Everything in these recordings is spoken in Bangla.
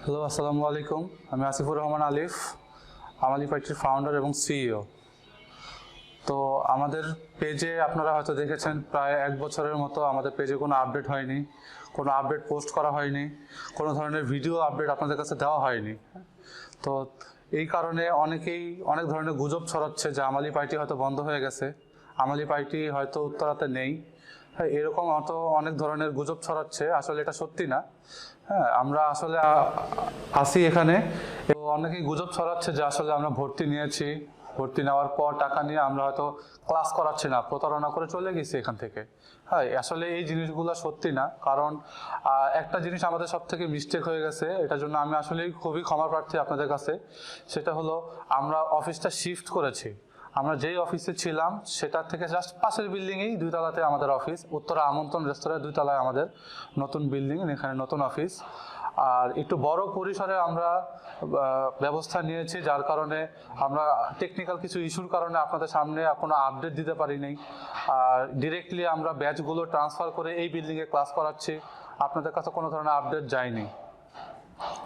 হ্যালো, আসসালামু আলাইকুম। আমি আসিফুর রহমান আলিফ, আমালিপ আইটির ফাউন্ডার এবং সিইও। তো আমাদের পেজে আপনারা হয়তো দেখেছেন প্রায় 1 বছরের মতো আমাদের পেজে কোনো আপডেট হয়নি, কোনো আপডেট পোস্ট করা হয়নি, কোনো ধরনের ভিডিও আপডেট আপনাদের কাছে দেওয়া হয়নি। তো এই কারণে অনেকেই অনেক ধরনের গুজব ছড়াচ্ছে যে আমালিপ আইটি হয়তো বন্ধ হয়ে গেছে, আমালিপ আইটি হয়তো উত্তরাতে নেই। হ্যাঁ, এরকম হয়তো অনেক ধরনের গুজব ছড়াচ্ছে, আসলে এটা সত্যি না। হ্যাঁ, আমরা আসলে আসি এখানে, এবং অনেকেই গুজব ছড়াচ্ছে যে আসলে আমরা ভর্তি নিয়েছি, ভর্তি নেওয়ার পর টাকা নিয়ে আমরা হয়তো ক্লাস করাচ্ছি না, প্রতারণা করে চলে গেছি এখান থেকে। হ্যাঁ, আসলে এই জিনিসগুলো সত্যি না, কারণ একটা জিনিস আমাদের সব থেকে মিস্টেক হয়ে গেছে, এটার জন্য আমি আসলেই খুবই ক্ষমা প্রার্থী আপনাদের কাছে। সেটা হলো আমরা অফিসটা শিফট করেছি। আমরা যেই অফিসে ছিলাম সেটার থেকে জাস্ট পাশের বিল্ডিংয়েই 2 তলাতে আমাদের অফিস, উত্তরা আমন্ত্রণ রেস্তোরাঁ 2 তলায় আমাদের নতুন বিল্ডিং, এখানে নতুন অফিস। আর একটু বড় পরিসরে আমরা ব্যবস্থা নিয়েছি, যার কারণে আমরা টেকনিক্যাল কিছু ইস্যুর কারণে আপনাদের সামনে কোনো আপডেট দিতে পারি নাই। আর ডিরেক্টলি আমরা ব্যাচগুলো ট্রান্সফার করে এই বিল্ডিংয়ে ক্লাস করাচ্ছি, আপনাদের কাছে কোনো ধরনের আপডেট যায়নি।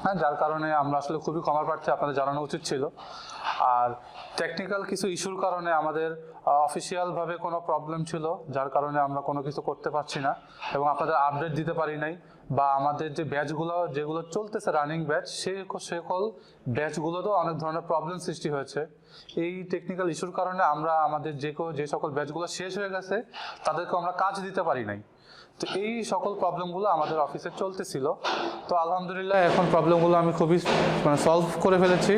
হ্যাঁ, যার কারণে আমরা আসলে খুবই ক্ষমা প্রার্থী, আপনাদের জানানো উচিত ছিল। আর টেকনিক্যাল কিছু ইস্যুর কারণে আমাদের অফিসিয়ালভাবে কোনো প্রবলেম ছিল, যার কারণে আমরা কোনো কিছু করতে পারছি না এবং আপনাদের আপডেট দিতে পারি নাই। বা আমাদের যে ব্যাচগুলো যেগুলো চলতেছে রানিং ব্যাচ, সকল ব্যাচগুলোতেও অনেক ধরনের প্রবলেম সৃষ্টি হয়েছে। এই টেকনিক্যাল ইস্যুর কারণে আমরা আমাদের যে সকল ব্যাচগুলো শেষ হয়ে গেছে তাদেরকে আমরা কাজ দিতে পারি নাই। তো এই সকল প্রবলেমগুলো আমাদের অফিসে চলতেছিল। তো আলহামদুলিল্লাহ এখন প্রবলেমগুলো আমি খুবই সলভ করে ফেলেছি।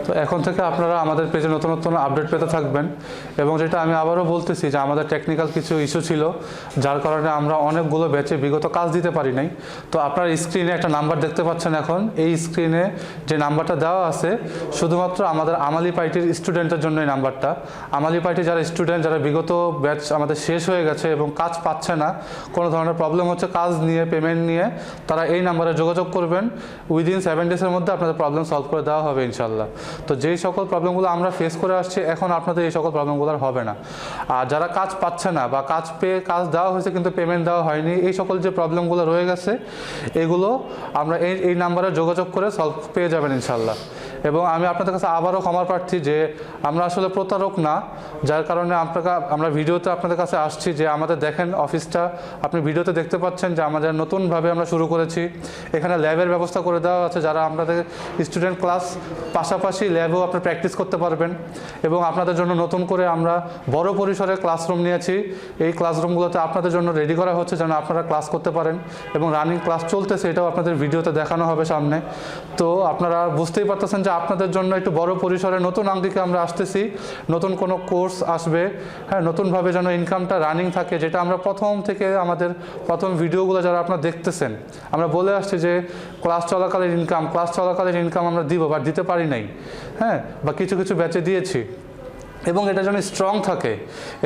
তো এখন থেকে আপনারা আমাদের পেজে নতুন নতুন আপডেট পেতে থাকবেন। এবং যেটা আমি আবারও বলতেছি যে আমাদের টেকনিক্যাল কিছু ইস্যু ছিল, যার কারণে আমরা অনেকগুলো ব্যাচে বিগত কাজ দিতে পারি নাই। তো আপনার স্ক্রিনে একটা নাম্বার দেখতে পাচ্ছেন, এখন এই স্ক্রিনে যে নাম্বারটা দেওয়া আছে শুধুমাত্র আমাদের আমালিপ আইটির স্টুডেন্টের জন্য। এই নাম্বারটা আমালিপ আইটি যারা স্টুডেন্ট, যারা বিগত ব্যাচ আমাদের শেষ হয়ে গেছে এবং কাজ পাচ্ছে না, কোনো ধরনের প্রবলেম হচ্ছে কাজ নিয়ে, পেমেন্ট নিয়ে, তারা এই নাম্বারে যোগাযোগ করবেন। উইদিন 7 ডেজের মধ্যে আপনাদের প্রবলেম সলভ করে দেওয়া হবে ইনশাল্লাহ। তো যেই সকল প্রবলেমগুলো আমরা ফেস করে আসছি, এখন আপনাদের এই সকল প্রবলেমগুলো আর হবে না। আর যারা কাজ পাচ্ছে না বা কাজ পেয়ে কাজ দেওয়া হয়েছে কিন্তু পেমেন্ট দেওয়া হয়নি, এই সকল যে প্রবলেমগুলো রয়ে গেছে এগুলো আমরা এই নাম্বারে যোগাযোগ করে সলভ পেয়ে যাবেন ইনশাল্লাহ। এবং আমি আপনাদের কাছে আবারও ক্ষমা প্রার্থী যে আমরা আসলে প্রতারক না, যার কারণে আমরা ভিডিওতে আপনাদের কাছে আসছি যে আমাদের দেখেন অফিসটা, আপনি ভিডিওতে দেখতে পাচ্ছেন যে আমাদের নতুনভাবে আমরা শুরু করেছি। এখানে ল্যাবের ব্যবস্থা করে দেওয়া আছে, যারা আপনাদের স্টুডেন্ট ক্লাস পাশাপাশি ল্যাবেও আপনি প্র্যাকটিস করতে পারবেন। এবং আপনাদের জন্য নতুন করে আমরা বড় পরিসরে ক্লাসরুম নিয়েছি। এই ক্লাসরুমগুলোতে আপনাদের জন্য রেডি করা হচ্ছে যেন আপনারা ক্লাস করতে পারেন, এবং রানিং ক্লাস চলতেছে, এটাও আপনাদের ভিডিওতে দেখানো হবে সামনে। তো আপনারা বুঝতেই পারতেছেন যে আপনাদের জন্য একটু বড় পরিসরে নতুন দিকে আমরা আসতেছি, নতুন কোনো কোর্স আসবে। হ্যাঁ, নতুনভাবে যেন ইনকামটা রানিং থাকে, যেটা আমরা প্রথম থেকে আমাদের প্রথম ভিডিওগুলো যারা আপনারা দেখতেছেন আমরা বলে আসছি যে ক্লাস চলাকালীন ইনকাম আমরা দিব বা দিতে পারি নাই। হ্যাঁ, বা কিছু কিছু ব্যাচে দিয়েছি, এবং এটা যেন স্ট্রং থাকে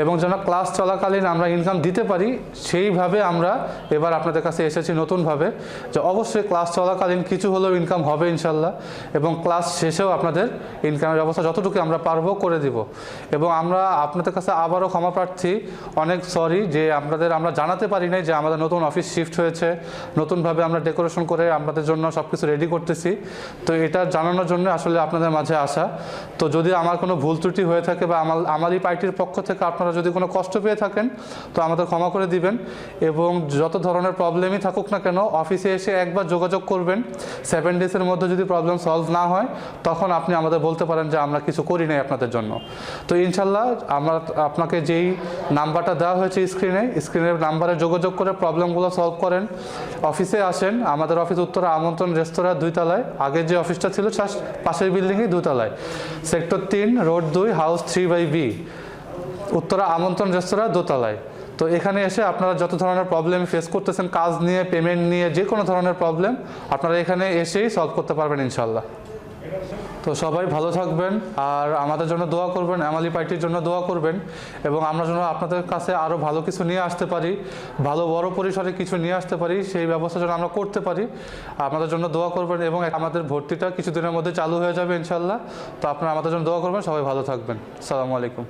এবং যেন ক্লাস চলাকালীন আমরা ইনকাম দিতে পারি, সেইভাবে আমরা এবার আপনাদের কাছে এসেছি নতুনভাবে, যে অবশ্যই ক্লাস চলাকালীন কিছু হলেও ইনকাম হবে ইনশাল্লাহ, এবং ক্লাস শেষেও আপনাদের ইনকামের ব্যবস্থা যতটুকু আমরা পারবো করে দিব। এবং আমরা আপনাদের কাছে আবারও ক্ষমা প্রার্থী, অনেক সরি যে আমরা জানাতে পারি নাই যে আমাদের নতুন অফিস শিফট হয়েছে, নতুনভাবে আমরা ডেকোরেশন করে আপনাদের জন্য সব কিছু রেডি করতেছি। তো এটা জানানোর জন্য আসলে আপনাদের মাঝে আসা। তো যদি আমার কোনো ভুল ত্রুটি হয়ে থাকে বা আমালিপ আইটির পক্ষ থেকে আপনারা যদি কোনো কষ্ট পেয়ে থাকেন তো আমাদের ক্ষমা করে দিবেন। এবং যত ধরনের প্রবলেমই থাকুক না কেন, অফিসে এসে একবার যোগাযোগ করবেন। 7 ডেজের মধ্যে যদি প্রবলেম সলভ না হয় তখন আপনি আমাদের বলতে পারেন যে আমরা কিছু করি নাই আপনাদের জন্য। তো ইনশাল্লাহ আপনাকে যেই নাম্বারটা দেওয়া হয়েছে স্ক্রিনের নাম্বারে যোগাযোগ করে প্রবলেমগুলো সলভ করেন। অফিসে আসেন, আমাদের অফিস উত্তরা আমন্ত্রণ রেস্তোরাঁ 2 তলায়, আগের যে অফিসটা ছিল পাশের বিল্ডিংয়ে 2 তলায়, sector 3 road 2 house 3/B, Uttara আমন্ত্রণ রেস্তোরাঁ 2 তলায়। তো এখানে এসে আপনারা যত ধরনের প্রবলেম ফেস করতেছেন, কাজ নিয়ে, পেমেন্ট নিয়ে, যে কোনো ধরনের প্রবলেম আপনারা এখানে এসেই সলভ করতে পারবেন ইনশাল্লাহ। তো সবাই ভালো থাকবেন, আর আমাদের জন্য দোয়া করবেন, আমালিপ আইটির জন্য দোয়া করবেন, এবং আমরা যেন আপনাদের কাছে আরও ভালো কিছু নিয়ে আসতে পারি, ভালো বড় পরিসরে কিছু নিয়ে আসতে পারি, সেই ব্যবস্থা যেন আমরা করতে পারি। আপনাদের জন্য দোয়া করবেন, এবং আমাদের ভর্তিটা কিছুদিনের মধ্যে চালু হয়ে যাবে ইনশাল্লাহ। তো আপনারা আমাদের জন্য দোয়া করবেন, সবাই ভালো থাকবেন। আসসালামু আলাইকুম।